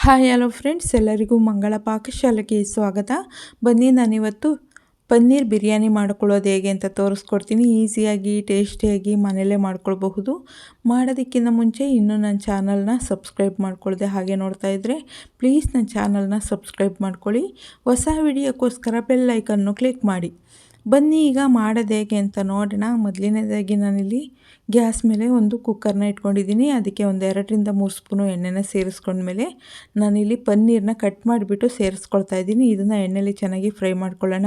Hi hello friends, ಎಲ್ಲರಿಗೂ ಮಂಗಳ ಪಾಕಶಾಲೆಗೆ ಸ್ವಾಗತ. ಬನ್ನಿ, ನಾನಿವತ್ತು ಪನ್ನೀರ್ ಬಿರಿಯಾನಿ ಮಾಡ್ಕೊಳ್ಳೋದು ಹೇಗೆ ಅಂತ ತೋರಿಸ್ಕೊಡ್ತೀನಿ. ಈಸಿಯಾಗಿ ಟೇಸ್ಟಿಯಾಗಿ ಮನೆಯಲ್ಲೇ ಮಾಡ್ಕೊಳ್ಬಹುದು. ಮಾಡೋದಕ್ಕಿಂತ ಮುಂಚೆ ಇನ್ನೂ ನನ್ನ ಚಾನಲ್ನ ಸಬ್ಸ್ಕ್ರೈಬ್ ಮಾಡ್ಕೊಳ್ಳದೆ ಹಾಗೆ ನೋಡ್ತಾ ಇದ್ದರೆ ಪ್ಲೀಸ್ ನನ್ನ ಚಾನಲ್ನ ಸಬ್ಸ್ಕ್ರೈಬ್ ಮಾಡ್ಕೊಳ್ಳಿ. ಹೊಸ ವಿಡಿಯೋಕ್ಕೋಸ್ಕರ ಬೆಲ್ ಐಕನ್ನು ಕ್ಲಿಕ್ ಮಾಡಿ. ಬನ್ನಿ, ಈಗ ಮಾಡೋದು ಹೇಗೆ ಅಂತ ನೋಡೋಣ. ಮೊದಲನೇದಾಗಿ ನಾನಿಲ್ಲಿ ಗ್ಯಾಸ್ ಮೇಲೆ ಒಂದು ಕುಕ್ಕರ್ನ ಇಟ್ಕೊಂಡಿದ್ದೀನಿ. ಅದಕ್ಕೆ ಒಂದು 2-3 ಸ್ಪೂನು ಎಣ್ಣೆನ ಸೇರಿಸ್ಕೊಂಡ್ಮೇಲೆ ನಾನಿಲ್ಲಿ ಪನ್ನೀರನ್ನ ಕಟ್ ಮಾಡಿಬಿಟ್ಟು ಸೇರಿಸ್ಕೊಳ್ತಾ ಇದ್ದೀನಿ. ಇದನ್ನು ಎಣ್ಣೆಲಿ ಚೆನ್ನಾಗಿ ಫ್ರೈ ಮಾಡ್ಕೊಳ್ಳೋಣ.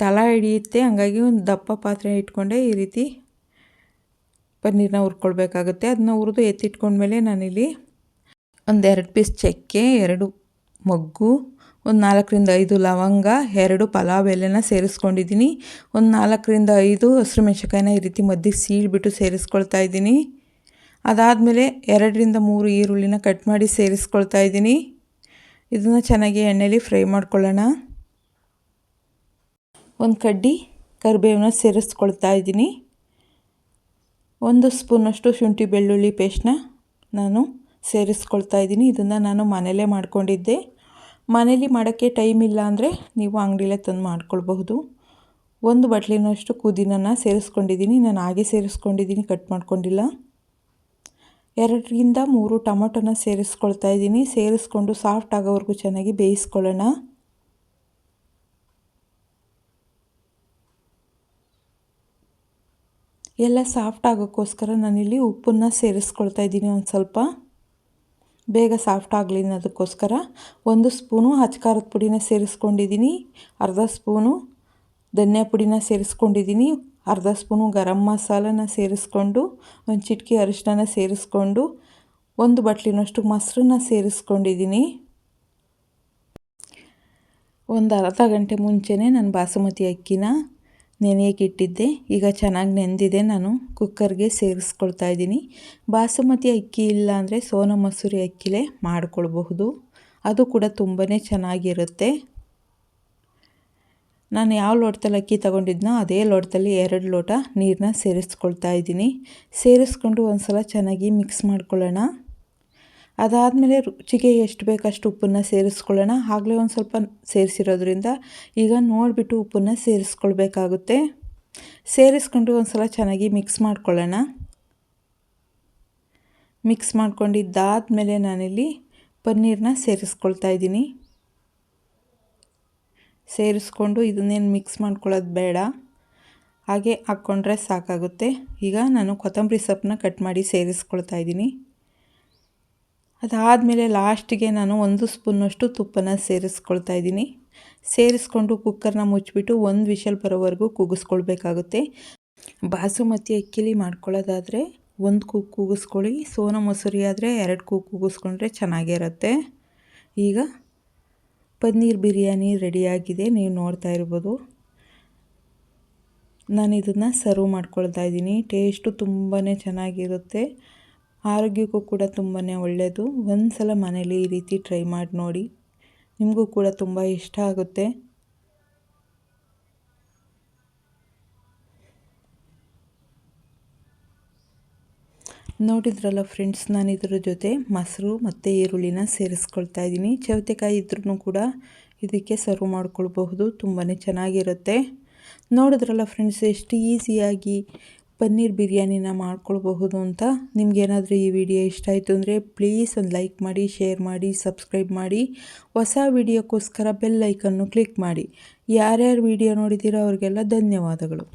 ತಳ ಹಿಡಿಯುತ್ತೆ, ಹಂಗಾಗಿ ಒಂದು ದಪ್ಪ ಪಾತ್ರೆ ಇಟ್ಕೊಂಡೆ ಈ ರೀತಿ ಪನ್ನೀರನ್ನ ಹುರ್ಕೊಳ್ಬೇಕಾಗುತ್ತೆ. ಅದನ್ನ ಹುರಿದು ಎತ್ತಿಟ್ಕೊಂಡ್ಮೇಲೆ ನಾನಿಲ್ಲಿ ಒಂದು 2 ಪೀಸ್ ಚಕ್ಕೆ, 2 ಮೊಗ್ಗು, ಒಂದು 4-5 ಲವಂಗ, 2 ಪಲಾವ್ ಎಲೆನ ಸೇರಿಸ್ಕೊಂಡಿದ್ದೀನಿ. ಒಂದು 4-5 ಹಸಿರುಮೆಣಸಿನ್ಕಾಯಿನ ಈ ರೀತಿ ಮಧ್ಯೆ ಸೀಳ್ಬಿಟ್ಟು ಸೇರಿಸ್ಕೊಳ್ತಾ ಇದ್ದೀನಿ. ಅದಾದಮೇಲೆ 2-3 ಈರುಳ್ಳಿನ ಕಟ್ ಮಾಡಿ ಸೇರಿಸ್ಕೊಳ್ತಾ ಇದ್ದೀನಿ. ಇದನ್ನು ಚೆನ್ನಾಗಿ ಎಣ್ಣೆಲಿ ಫ್ರೈ ಮಾಡ್ಕೊಳ್ಳೋಣ. ಒಂದು ಕಡ್ಡಿ ಕರಿಬೇವನ್ನ ಸೇರಿಸ್ಕೊಳ್ತಾ ಇದ್ದೀನಿ. 1 ಸ್ಪೂನಷ್ಟು ಶುಂಠಿ ಬೆಳ್ಳುಳ್ಳಿ ಪೇಸ್ಟ್ನ ನಾನು ಸೇರಿಸ್ಕೊಳ್ತಾ ಇದ್ದೀನಿ. ಇದನ್ನು ನಾನು ಮನೆಯಲ್ಲೇ ಮಾಡ್ಕೊಂಡಿದ್ದೆ. ಮನೇಲಿ ಮಾಡೋಕ್ಕೆ ಟೈಮ್ ಇಲ್ಲ ಅಂದರೆ ನೀವು ಅಂಗಡಿಲೇ ತಂದು ಮಾಡ್ಕೊಳ್ಬಹುದು. 1 ಬಟ್ಲಿನಷ್ಟು ಪುದೀನನ ಸೇರಿಸ್ಕೊಂಡಿದ್ದೀನಿ. ನಾನು ಹಾಗೆ ಸೇರಿಸ್ಕೊಂಡಿದ್ದೀನಿ, ಕಟ್ ಮಾಡ್ಕೊಂಡಿಲ್ಲ. 2-3 ಟೊಮೊಟೊನ ಸೇರಿಸ್ಕೊಳ್ತಾ ಇದ್ದೀನಿ. ಸೇರಿಸ್ಕೊಂಡು ಸಾಫ್ಟ್ ಆಗೋವರೆಗೂ ಚೆನ್ನಾಗಿ ಬೇಯಿಸ್ಕೊಳ್ಳೋಣ. ಎಲ್ಲ ಸಾಫ್ಟ್ ಆಗೋಕ್ಕೋಸ್ಕರ ನಾನಿಲ್ಲಿ ಉಪ್ಪನ್ನು ಸೇರಿಸ್ಕೊಳ್ತಾ ಇದ್ದೀನಿ. ಒಂದು ಸ್ವಲ್ಪ ಬೇಗ ಸಾಫ್ಟ್ ಆಗಲಿ ಅನ್ನೋದಕ್ಕೋಸ್ಕರ 1 ಸ್ಪೂನು ಅಚ್ಕಾರದ ಪುಡಿನ ಸೇರಿಸ್ಕೊಂಡಿದ್ದೀನಿ. ಅರ್ಧ ಸ್ಪೂನು ಧನಿಯಾ ಪುಡಿನ ಸೇರಿಸ್ಕೊಂಡಿದ್ದೀನಿ. ಅರ್ಧ ಸ್ಪೂನು ಗರಂ ಮಸಾಲನ ಸೇರಿಸ್ಕೊಂಡು, ಒಂದು ಚಿಟಿಕೆ ಅರಿಶಿನ ಸೇರಿಸ್ಕೊಂಡು, 1 ಬಟ್ಲಿನಷ್ಟು ಮೊಸರನ್ನ ಸೇರಿಸ್ಕೊಂಡಿದ್ದೀನಿ. ಒಂದು ಅರ್ಧ ಗಂಟೆ ಮುಂಚೆನೇ ನಾನು ಬಾಸುಮತಿ ಅಕ್ಕಿನ ನೆನೆಯೋಕೆ ಇಟ್ಟಿದ್ದೆ. ಈಗ ಚೆನ್ನಾಗಿ ನೆಂದಿದೆ. ನಾನು ಕುಕ್ಕರ್ಗೆ ಸೇರಿಸ್ಕೊಳ್ತಾ ಇದ್ದೀನಿ. ಬಾಸುಮತಿ ಅಕ್ಕಿ ಇಲ್ಲ ಅಂದರೆ ಸೋನಾ ಮಸೂರಿ ಅಕ್ಕಿಲೇ ಮಾಡ್ಕೊಳ್ಬಹುದು. ಅದು ಕೂಡ ತುಂಬಾ ಚೆನ್ನಾಗಿರುತ್ತೆ. ನಾನು ಯಾವ ಲೋಟದಲ್ಲಿ ಅಕ್ಕಿ ತೊಗೊಂಡಿದ್ನೋ ಅದೇ ಲೋಟದಲ್ಲಿ 2 ಲೋಟ ನೀರನ್ನ ಸೇರಿಸ್ಕೊಳ್ತಾ ಇದ್ದೀನಿ. ಸೇರಿಸ್ಕೊಂಡು ಒಂದು ಸಲ ಚೆನ್ನಾಗಿ ಮಿಕ್ಸ್ ಮಾಡ್ಕೊಳ್ಳೋಣ. ಅದಾದಮೇಲೆ ರುಚಿಗೆ ಎಷ್ಟು ಬೇಕಷ್ಟು ಉಪ್ಪನ್ನು ಸೇರಿಸ್ಕೊಳ್ಳೋಣ. ಆಗಲೇ ಒಂದು ಸ್ವಲ್ಪ ಸೇರಿಸಿರೋದ್ರಿಂದ ಈಗ ನೋಡಿಬಿಟ್ಟು ಉಪ್ಪನ್ನು ಸೇರಿಸ್ಕೊಳ್ಬೇಕಾಗುತ್ತೆ. ಸೇರಿಸ್ಕೊಂಡು ಒಂದು ಸಲ ಚೆನ್ನಾಗಿ ಮಿಕ್ಸ್ ಮಾಡ್ಕೊಳ್ಳೋಣ. ಮಿಕ್ಸ್ ಮಾಡ್ಕೊಂಡಿದ್ದಾದಮೇಲೆ ನಾನಿಲ್ಲಿ ಪನ್ನೀರನ್ನ ಸೇರಿಸ್ಕೊಳ್ತಾ ಇದ್ದೀನಿ. ಸೇರಿಸ್ಕೊಂಡು ಇದನ್ನೇನು ಮಿಕ್ಸ್ ಮಾಡ್ಕೊಳ್ಳೋದು ಬೇಡ, ಹಾಗೆ ಹಾಕ್ಕೊಂಡ್ರೆ ಸಾಕಾಗುತ್ತೆ. ಈಗ ನಾನು ಕೊತ್ತಂಬರಿ ಸೊಪ್ಪನ್ನ ಕಟ್ ಮಾಡಿ ಸೇರಿಸ್ಕೊಳ್ತಾ ಇದ್ದೀನಿ. ಅದಾದಮೇಲೆ ಲಾಸ್ಟಿಗೆ ನಾನು 1 ಸ್ಪೂನಷ್ಟು ತುಪ್ಪನ ಸೇರಿಸ್ಕೊಳ್ತಾ ಇದ್ದೀನಿ. ಸೇರಿಸ್ಕೊಂಡು ಕುಕ್ಕರ್ನ ಮುಚ್ಚಿಬಿಟ್ಟು 1 ವಿಷಲ್ ಬರೋವರೆಗೂ ಕೂಗಿಸ್ಕೊಳ್ಬೇಕಾಗುತ್ತೆ. ಬಾಸುಮತಿ ಅಕ್ಕಿಲಿ ಮಾಡ್ಕೊಳ್ಳೋದಾದರೆ 1 ಕೂಗು ಕೂಗಿಸ್ಕೊಳ್ಳಿ. ಸೋನಾ ಮಸೂರಿ ಆದರೆ 2 ಕೂಗು ಕೂಗಿಸ್ಕೊಂಡ್ರೆ ಚೆನ್ನಾಗಿರುತ್ತೆ. ಈಗ ಪನ್ನೀರ್ ಬಿರಿಯಾನಿ ರೆಡಿಯಾಗಿದೆ, ನೀವು ನೋಡ್ತಾ ಇರ್ಬೋದು. ನಾನು ಇದನ್ನು ಸರ್ವ್ ಮಾಡ್ಕೊಳ್ತಾ ಇದ್ದೀನಿ. ಟೇಸ್ಟು ತುಂಬಾ ಚೆನ್ನಾಗಿರುತ್ತೆ. ಆರೋಗ್ಯಕ್ಕೂ ಕೂಡ ತುಂಬಾ ಒಳ್ಳೆಯದು. ಒಂದು ಸಲ ಮನೇಲಿ ಈ ರೀತಿ ಟ್ರೈ ಮಾಡಿ ನೋಡಿ, ನಿಮಗೂ ಕೂಡ ತುಂಬ ಇಷ್ಟ ಆಗುತ್ತೆ. ನೋಡಿದ್ರಲ್ಲ ಫ್ರೆಂಡ್ಸ್, ನಾನು ಇದರ ಜೊತೆ ಮೊಸರು ಮತ್ತು ಈರುಳ್ಳಿನ ಸೇರಿಸ್ಕೊಳ್ತಾ ಇದ್ದೀನಿ. ಸೌತೆಕಾಯಿ ಇದ್ರೂ ಕೂಡ ಇದಕ್ಕೆ ಸರ್ವ್ ಮಾಡ್ಕೊಳ್ಬಹುದು, ತುಂಬಾ ಚೆನ್ನಾಗಿರುತ್ತೆ. ನೋಡಿದ್ರಲ್ಲ ಫ್ರೆಂಡ್ಸ್, ಎಷ್ಟು ಈಸಿಯಾಗಿ ಪನ್ನೀರ್ ಬಿರಿಯಾನಿನ ಮಾಡ್ಕೊಳ್ಬಹುದು ಅಂತ. ನಿಮಗೇನಾದರೂ ಈ ವಿಡಿಯೋ ಇಷ್ಟ ಆಯಿತು ಅಂದರೆ ಪ್ಲೀಸ್ ಒಂದು ಲೈಕ್ ಮಾಡಿ, ಶೇರ್ ಮಾಡಿ, ಸಬ್ಸ್ಕ್ರೈಬ್ ಮಾಡಿ. ಹೊಸ ವಿಡಿಯೋಕ್ಕೋಸ್ಕರ ಬೆಲ್ ಐಕನ್ನು ಕ್ಲಿಕ್ ಮಾಡಿ. ಯಾರ್ಯಾರು ವಿಡಿಯೋ ನೋಡಿದ್ದೀರೋ ಅವ್ರಿಗೆಲ್ಲ ಧನ್ಯವಾದಗಳು.